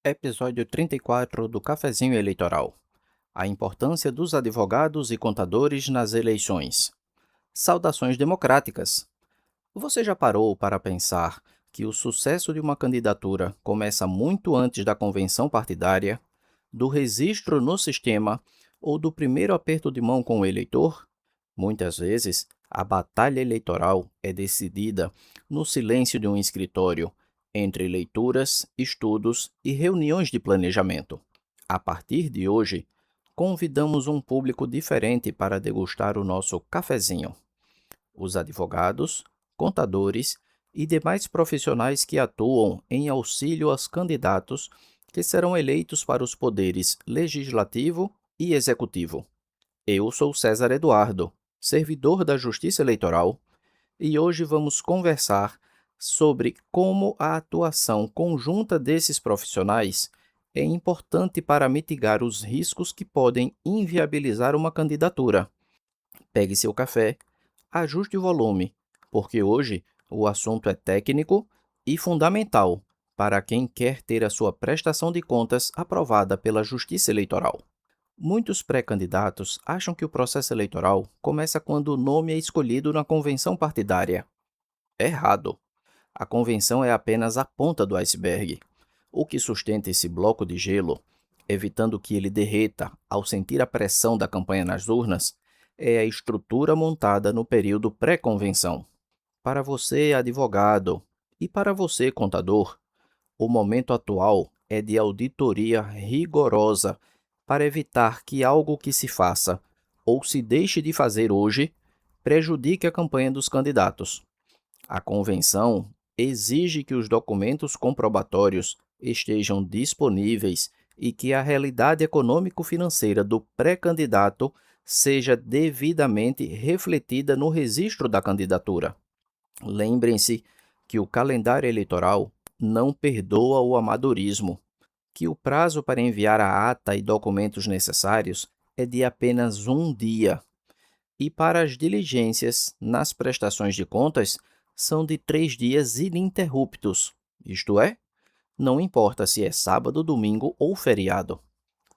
Episódio 34 do Cafezinho Eleitoral. A importância dos advogados e contadores nas eleições. Saudações democráticas. Você já parou para pensar que o sucesso de uma candidatura começa muito antes da convenção partidária, do registro no sistema ou do primeiro aperto de mão com o eleitor? Muitas vezes, a batalha eleitoral é decidida no silêncio de um escritório, entre leituras, estudos e reuniões de planejamento. A partir de hoje, convidamos um público diferente para degustar o nosso cafezinho. Os advogados, contadores e demais profissionais que atuam em auxílio aos candidatos que serão eleitos para os poderes legislativo e executivo. Eu sou César Eduardo, servidor da Justiça Eleitoral, e hoje vamos conversar sobre como a atuação conjunta desses profissionais é importante para mitigar os riscos que podem inviabilizar uma candidatura. Pegue seu café, ajuste o volume, porque hoje o assunto é técnico e fundamental para quem quer ter a sua prestação de contas aprovada pela Justiça Eleitoral. Muitos pré-candidatos acham que o processo eleitoral começa quando o nome é escolhido na convenção partidária. Errado. A convenção é apenas a ponta do iceberg. O que sustenta esse bloco de gelo, evitando que ele derreta ao sentir a pressão da campanha nas urnas, é a estrutura montada no período pré-convenção. Para você, advogado, e para você, contador, o momento atual é de auditoria rigorosa para evitar que algo que se faça ou se deixe de fazer hoje prejudique a campanha dos candidatos. A convenção exige que os documentos comprobatórios estejam disponíveis e que a realidade econômico-financeira do pré-candidato seja devidamente refletida no registro da candidatura. Lembrem-se que o calendário eleitoral não perdoa o amadorismo, que o prazo para enviar a ata e documentos necessários é de apenas um dia, e para as diligências nas prestações de contas são de 3 dias ininterruptos, isto é, não importa se é sábado, domingo ou feriado.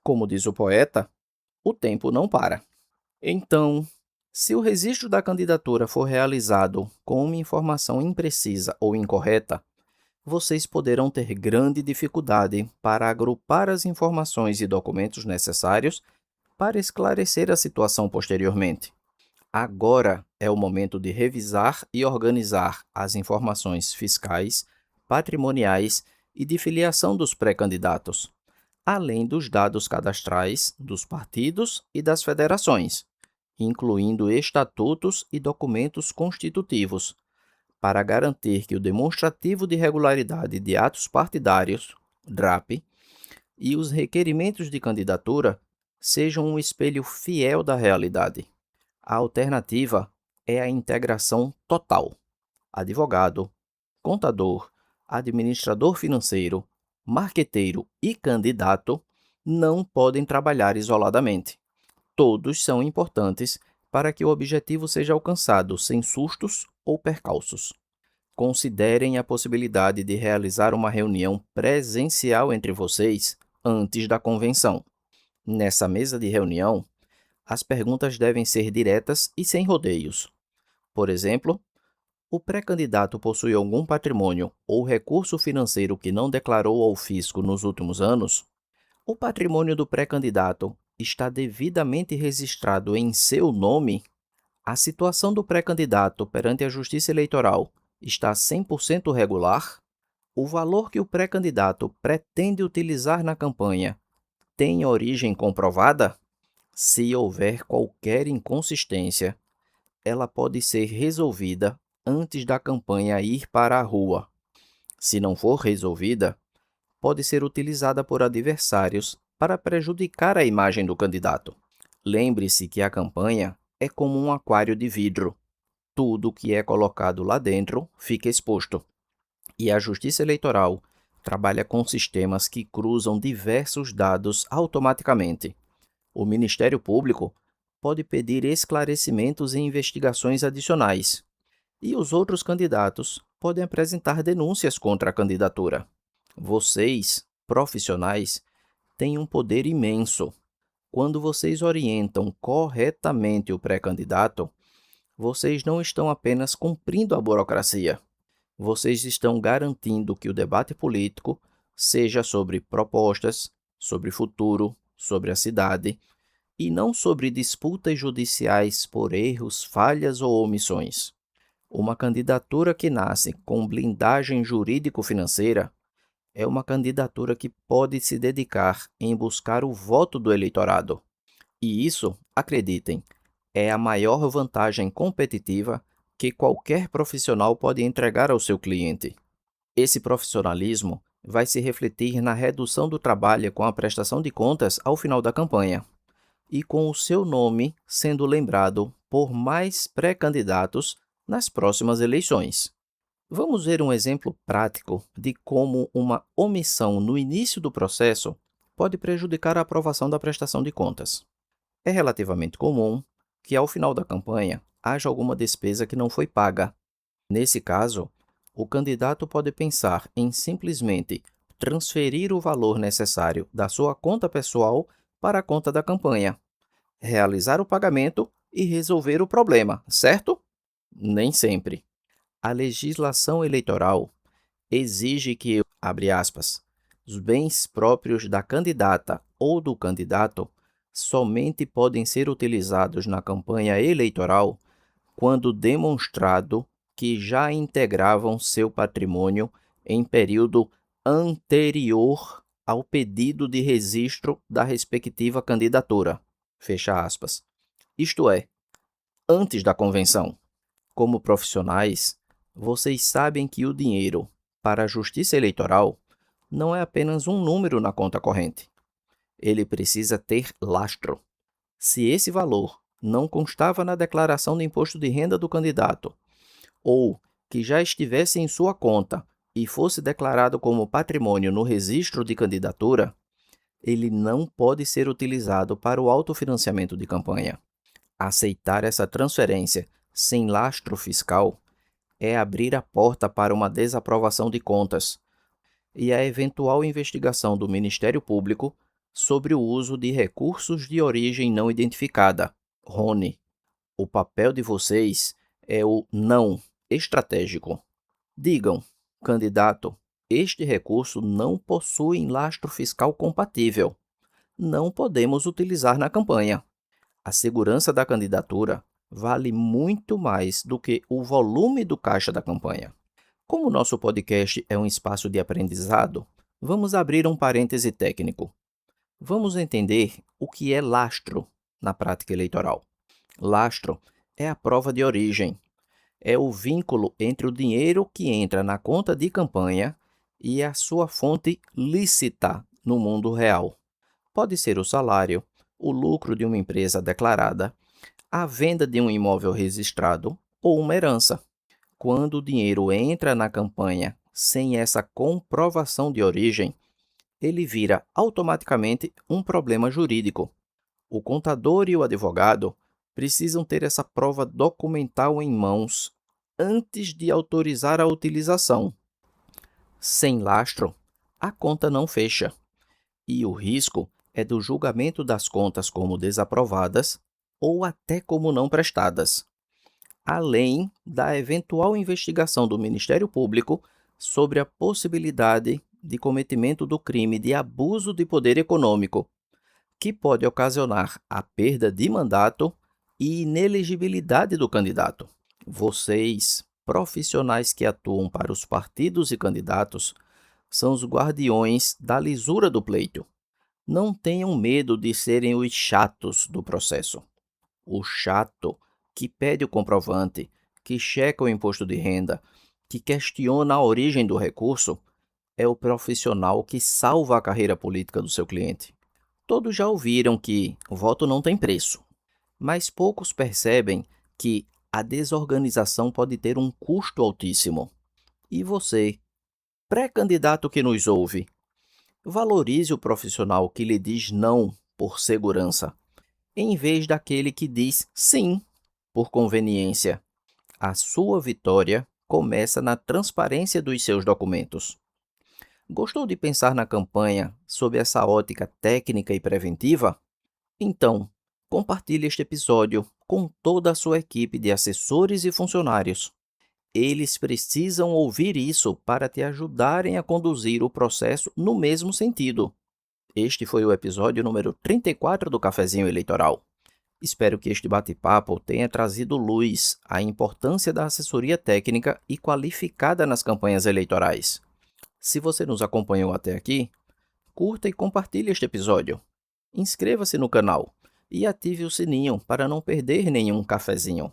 Como diz o poeta, o tempo não para. Então, se o registro da candidatura for realizado com uma informação imprecisa ou incorreta, vocês poderão ter grande dificuldade para agrupar as informações e documentos necessários para esclarecer a situação posteriormente. Agora é o momento de revisar e organizar as informações fiscais, patrimoniais e de filiação dos pré-candidatos, além dos dados cadastrais dos partidos e das federações, incluindo estatutos e documentos constitutivos, para garantir que o demonstrativo de regularidade de atos partidários, DRAP, e os requerimentos de candidatura sejam um espelho fiel da realidade. A alternativa é a integração total. Advogado, contador, administrador financeiro, marqueteiro e candidato não podem trabalhar isoladamente. Todos são importantes para que o objetivo seja alcançado sem sustos ou percalços. Considerem a possibilidade de realizar uma reunião presencial entre vocês antes da convenção. Nessa mesa de reunião, as perguntas devem ser diretas e sem rodeios. Por exemplo, o pré-candidato possui algum patrimônio ou recurso financeiro que não declarou ao fisco nos últimos anos? O patrimônio do pré-candidato está devidamente registrado em seu nome? A situação do pré-candidato perante a Justiça Eleitoral está 100% regular? O valor que o pré-candidato pretende utilizar na campanha tem origem comprovada? Se houver qualquer inconsistência, ela pode ser resolvida antes da campanha ir para a rua. Se não for resolvida, pode ser utilizada por adversários para prejudicar a imagem do candidato. Lembre-se que a campanha é como um aquário de vidro. Tudo que é colocado lá dentro fica exposto. E a Justiça Eleitoral trabalha com sistemas que cruzam diversos dados automaticamente. O Ministério Público pode pedir esclarecimentos e investigações adicionais, e os outros candidatos podem apresentar denúncias contra a candidatura. Vocês Profissionais têm um poder imenso. Quando vocês orientam corretamente o pré-candidato, vocês não estão apenas cumprindo a burocracia, vocês estão garantindo que o debate político seja sobre propostas, sobre futuro, sobre a cidade, e não sobre disputas judiciais por erros, falhas ou omissões. Uma candidatura que nasce com blindagem jurídico-financeira é uma candidatura que pode se dedicar em buscar o voto do eleitorado. E isso, acreditem, é a maior vantagem competitiva que qualquer profissional pode entregar ao seu cliente. Esse profissionalismo vai se refletir na redução do trabalho com a prestação de contas ao final da campanha e com o seu nome sendo lembrado por mais pré-candidatos nas próximas eleições. Vamos ver um exemplo prático de como uma omissão no início do processo pode prejudicar a aprovação da prestação de contas. É relativamente comum que, ao final da campanha, haja alguma despesa que não foi paga. Nesse caso, o candidato pode pensar em simplesmente transferir o valor necessário da sua conta pessoal para a conta da campanha, realizar o pagamento e resolver o problema, certo? Nem sempre. A legislação eleitoral exige que, abre aspas, os bens próprios da candidata ou do candidato somente podem ser utilizados na campanha eleitoral quando demonstrado que já integravam seu patrimônio em período anterior ao pedido de registro da respectiva candidatura. Fecha aspas. Isto é, antes da convenção. Como profissionais, vocês sabem que o dinheiro para a justiça eleitoral não é apenas um número na conta corrente. Ele precisa ter lastro. Se esse valor não constava na declaração do imposto de renda do candidato, ou que já estivesse em sua conta e fosse declarado como patrimônio no registro de candidatura, ele não pode ser utilizado para o autofinanciamento de campanha. Aceitar essa transferência sem lastro fiscal é abrir a porta para uma desaprovação de contas e a eventual investigação do Ministério Público sobre o uso de recursos de origem não identificada, RONE. O papel de vocês é o não estratégico. Digam, candidato, este recurso não possui lastro fiscal compatível. Não podemos utilizar na campanha. A segurança da candidatura vale muito mais do que o volume do caixa da campanha. Como o nosso podcast é um espaço de aprendizado, vamos abrir um parêntese técnico. Vamos entender o que é lastro na prática eleitoral. Lastro é a prova de origem. É o vínculo entre o dinheiro que entra na conta de campanha e a sua fonte lícita no mundo real. Pode ser o salário, o lucro de uma empresa declarada, a venda de um imóvel registrado ou uma herança. Quando o dinheiro entra na campanha sem essa comprovação de origem, ele vira automaticamente um problema jurídico. O contador e o advogado precisam ter essa prova documental em mãos antes de autorizar a utilização. Sem lastro, a conta não fecha, e o risco é do julgamento das contas como desaprovadas ou até como não prestadas, além da eventual investigação do Ministério Público sobre a possibilidade de cometimento do crime de abuso de poder econômico, que pode ocasionar a perda de mandato e inelegibilidade do candidato. Vocês, profissionais que atuam para os partidos e candidatos, são os guardiões da lisura do pleito. Não tenham medo de serem os chatos do processo. O chato que pede o comprovante, que checa o imposto de renda, que questiona a origem do recurso, é o profissional que salva a carreira política do seu cliente. Todos já ouviram que o voto não tem preço, mas poucos percebem que a desorganização pode ter um custo altíssimo. E você, pré-candidato que nos ouve, valorize o profissional que lhe diz não por segurança, em vez daquele que diz sim por conveniência. A sua vitória começa na transparência dos seus documentos. Gostou de pensar na campanha sob essa ótica técnica e preventiva? Então, compartilhe este episódio com toda a sua equipe de assessores e funcionários. Eles precisam ouvir isso para te ajudarem a conduzir o processo no mesmo sentido. Este foi o episódio número 34 do Cafezinho Eleitoral. Espero que este bate-papo tenha trazido luz à importância da assessoria técnica e qualificada nas campanhas eleitorais. Se você nos acompanhou até aqui, curta e compartilhe este episódio. Inscreva-se no canal e ative o sininho para não perder nenhum cafezinho.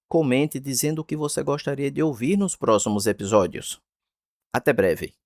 Comente dizendo o que você gostaria de ouvir nos próximos episódios. Até breve!